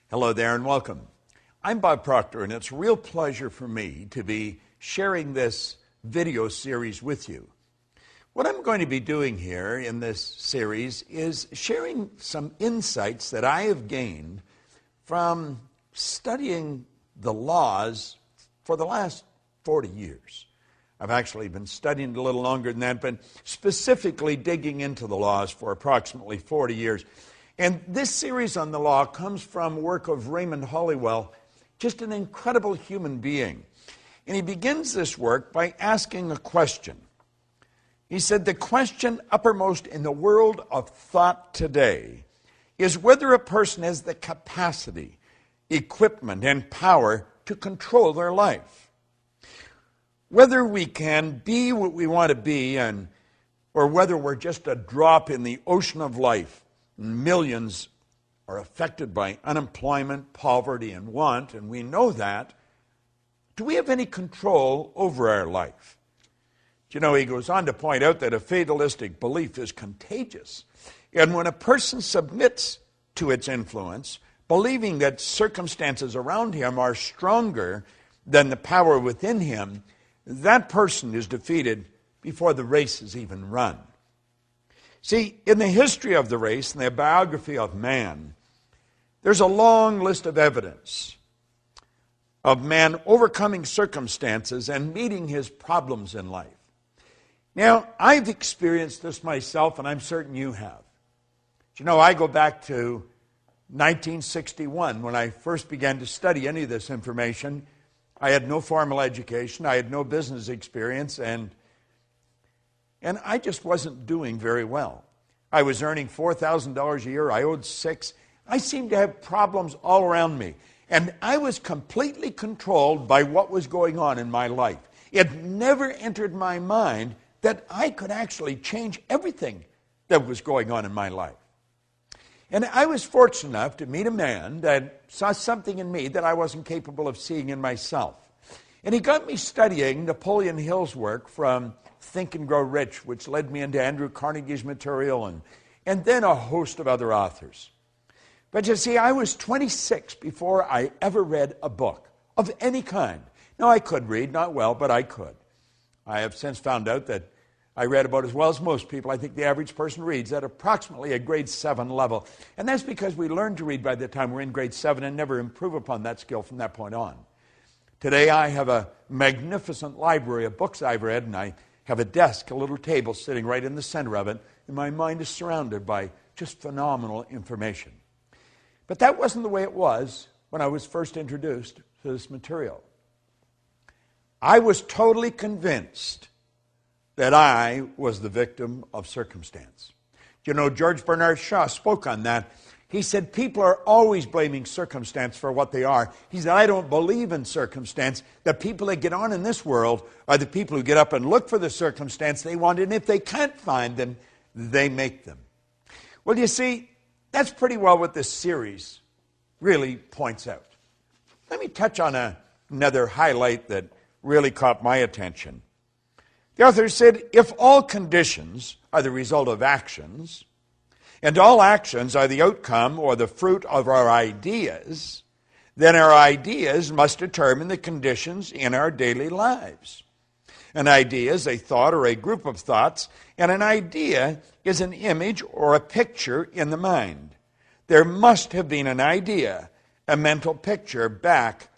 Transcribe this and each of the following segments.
Hello there and welcome. I'm Bob Proctor, and it's a real pleasure for me to be sharing this video series with you. What I'm going to be doing here in this series is sharing some insights that I have gained from studying the laws for the last 40 years. I've actually been studying it a little longer than that, but specifically digging into the laws for approximately 40 years. And this series on the law comes from work of Raymond Holliwell, just an incredible human being. And he begins this work by asking a question. He said, the question uppermost in the world of thought today is whether a person has the capacity, equipment, and power to control their life. Whether we can be what we want to be, or whether we're just a drop in the ocean of life. Millions are affected by unemployment, poverty, and want, and we know that. Do we have any control over our life? You know, he goes on to point out that a fatalistic belief is contagious. And when a person submits to its influence, believing that circumstances around him are stronger than the power within him, that person is defeated before the race is even run. See, in the history of the race and the biography of man, there's a long list of evidence of man overcoming circumstances and meeting his problems in life. Now, I've experienced this myself, and I'm certain you have. You know, I go back to 1961 when I first began to study any of this information. I had no formal education, I had no business experience, and I just wasn't doing very well. I was earning $4,000 a year. I owed $6,000. I seemed to have problems all around me. And I was completely controlled by what was going on in my life. It never entered my mind that I could actually change everything that was going on in my life. And I was fortunate enough to meet a man that saw something in me that I wasn't capable of seeing in myself. And he got me studying Napoleon Hill's work from Think and Grow Rich, which led me into Andrew Carnegie's material and then a host of other authors. But you see, I was 26 before I ever read a book of any kind. Now, I could read, not well, but I could. I have since found out that I read about as well as most people. I think the average person reads at approximately a grade 7 level. And that's because we learn to read by the time we're in grade 7 and never improve upon that skill from that point on. Today, I have a magnificent library of books I've read, and I have a desk, a little table sitting right in the center of it, and my mind is surrounded by just phenomenal information. But that wasn't the way it was when I was first introduced to this material. I was totally convinced that I was the victim of circumstance. You know, George Bernard Shaw spoke on that. He said, people are always blaming circumstance for what they are. He said, I don't believe in circumstance. The people that get on in this world are the people who get up and look for the circumstance they want, and if they can't find them, they make them. Well, you see, that's pretty well what this series really points out. Let me touch on another highlight that really caught my attention. The author said, if all conditions are the result of actions, and all actions are the outcome or the fruit of our ideas, then our ideas must determine the conditions in our daily lives. An idea is a thought or a group of thoughts, and an idea is an image or a picture in the mind. There must have been an idea, a mental picture back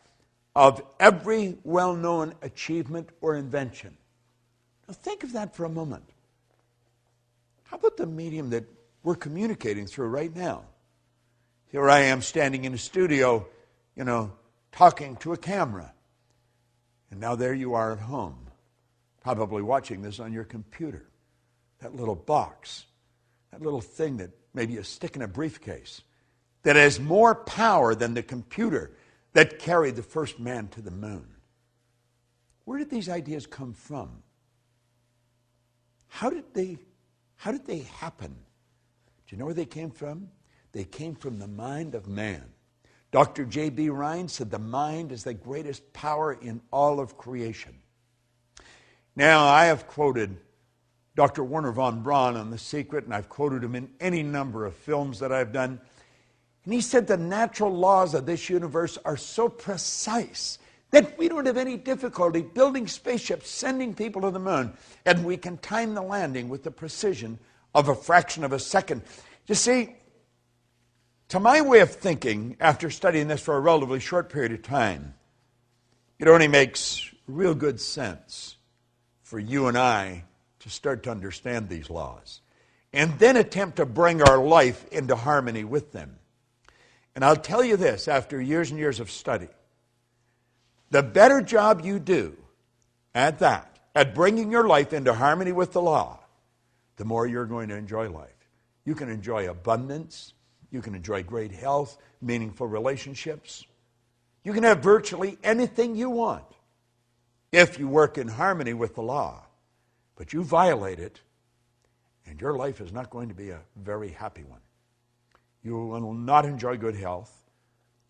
of every well-known achievement or invention. Now think of that for a moment. How about the medium that we're communicating through right now? Here I am standing in a studio, talking to a camera. And now there you are at home, probably watching this on your computer. That little box, that little thing that maybe you stick in a briefcase, that has more power than the computer that carried the first man to the moon. Where did these ideas come from? How did they happen? Do you know where they came from? They came from the mind of man. Dr. J.B. Ryan said the mind is the greatest power in all of creation. Now, I have quoted Dr. Werner von Braun on The Secret, and I've quoted him in any number of films that I've done. And he said the natural laws of this universe are so precise that we don't have any difficulty building spaceships, sending people to the moon, and we can time the landing with the precision of a fraction of a second. You see, to my way of thinking, after studying this for a relatively short period of time, it only makes real good sense for you and I to start to understand these laws and then attempt to bring our life into harmony with them. And I'll tell you this, after years and years of study, the better job you do at that, at bringing your life into harmony with the law, the more you're going to enjoy life. You can enjoy abundance. You can enjoy great health, meaningful relationships. You can have virtually anything you want if you work in harmony with the law. But you violate it, and your life is not going to be a very happy one. You will not enjoy good health.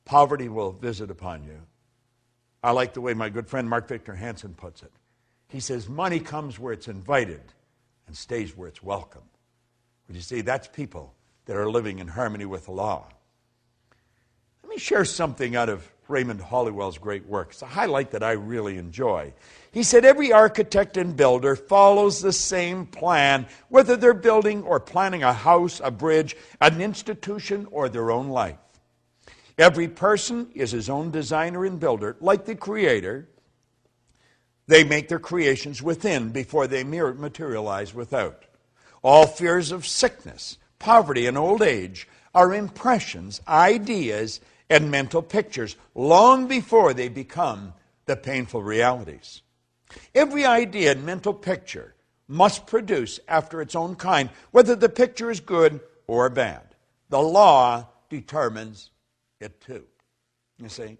Poverty will visit upon you. I like the way my good friend Mark Victor Hansen puts it. He says, money comes where it's invited and stays where it's welcome. But you see, that's people that are living in harmony with the law. Let me share something out of Raymond Hollywell's great work. It's a highlight that I really enjoy. He said, every architect and builder follows the same plan, whether they're building or planning a house, a bridge, an institution, or their own life. Every person is his own designer and builder. Like the Creator, they make their creations within before they materialize without. All fears of sickness, poverty, and old age are impressions, ideas, and mental pictures long before they become the painful realities. Every idea and mental picture must produce after its own kind, whether the picture is good or bad. The law determines it too. You see?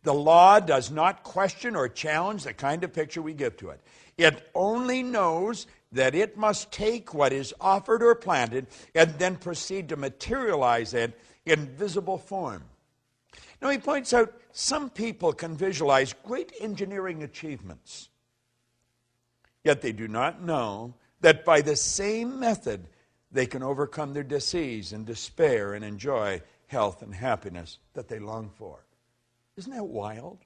The law does not question or challenge the kind of picture we give to it. It only knows that it must take what is offered or planted and then proceed to materialize it in visible form. Now he points out some people can visualize great engineering achievements, yet they do not know that by the same method they can overcome their disease and despair and enjoy health and happiness that they long for. Isn't that wild?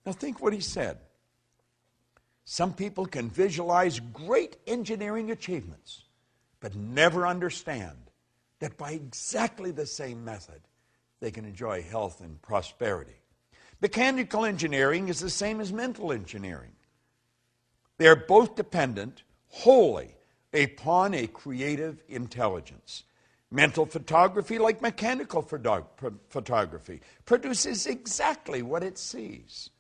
Now think what he said. Some people can visualize great engineering achievements, but never understand that by exactly the same method, they can enjoy health and prosperity. Mechanical engineering is the same as mental engineering. They are both dependent wholly upon a creative intelligence. Mental photography, like mechanical photography, produces exactly what it sees.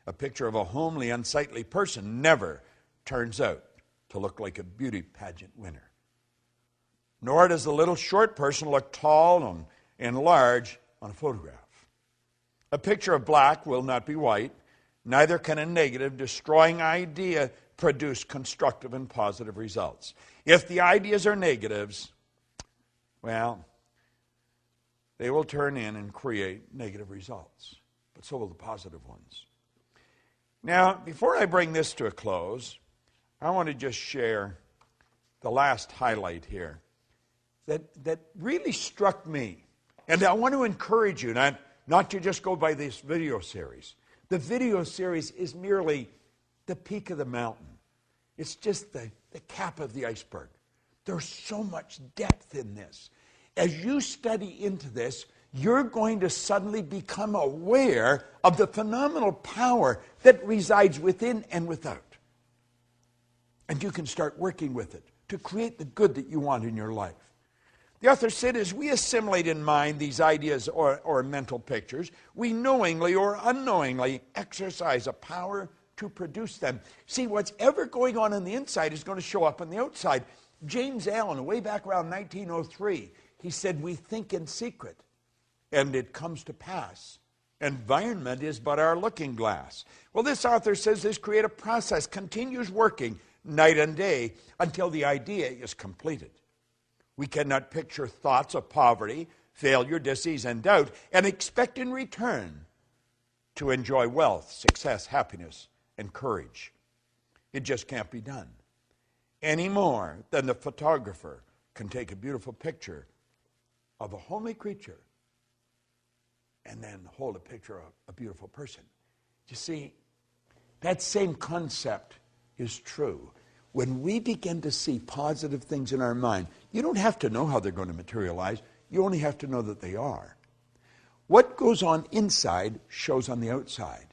A picture of a homely, unsightly person never turns out to look like a beauty pageant winner. Nor does the little short person look tall and large on a photograph. A picture of black will not be white. Neither can a negative, destroying idea produce constructive and positive results. If the ideas are negatives, well, they will turn in and create negative results. But so will the positive ones. Now, before I bring this to a close, I want to just share the last highlight here that really struck me. And I want to encourage you not to just go by this video series. The video series is merely the peak of the mountain. It's just the cap of the iceberg. There's so much depth in this. As you study into this, you're going to suddenly become aware of the phenomenal power that resides within and without. And you can start working with it to create the good that you want in your life. The author said, as we assimilate in mind these ideas or mental pictures, we knowingly or unknowingly exercise a power to produce them. See, what's ever going on the inside is going to show up on the outside. James Allen, way back around 1903, he said, we think in secret, and it comes to pass. Environment is but our looking glass. Well, this author says this creative process continues working night and day until the idea is completed. We cannot picture thoughts of poverty, failure, disease, and doubt, and expect in return to enjoy wealth, success, happiness, and courage. It just can't be done. Any more than the photographer can take a beautiful picture of a homely creature and then hold a picture of a beautiful person. You see, that same concept is true. When we begin to see positive things in our mind, you don't have to know how they're going to materialize. You only have to know that they are. What goes on inside shows on the outside.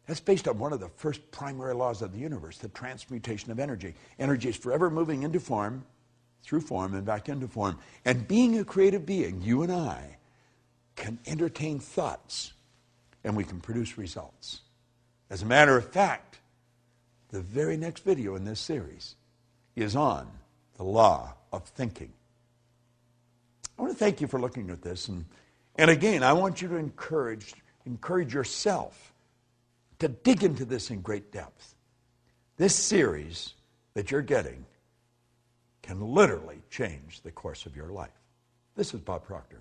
That's based on one of the first primary laws of the universe, the transmutation of energy. Energy is forever moving into form, through form, and back into form. And being a creative being, you and I, can entertain thoughts, and we can produce results. As a matter of fact, the very next video in this series is on the law of thinking. I want to thank you for looking at this. And again, I want you to encourage yourself to dig into this in great depth. This series that you're getting can literally change the course of your life. This is Bob Proctor.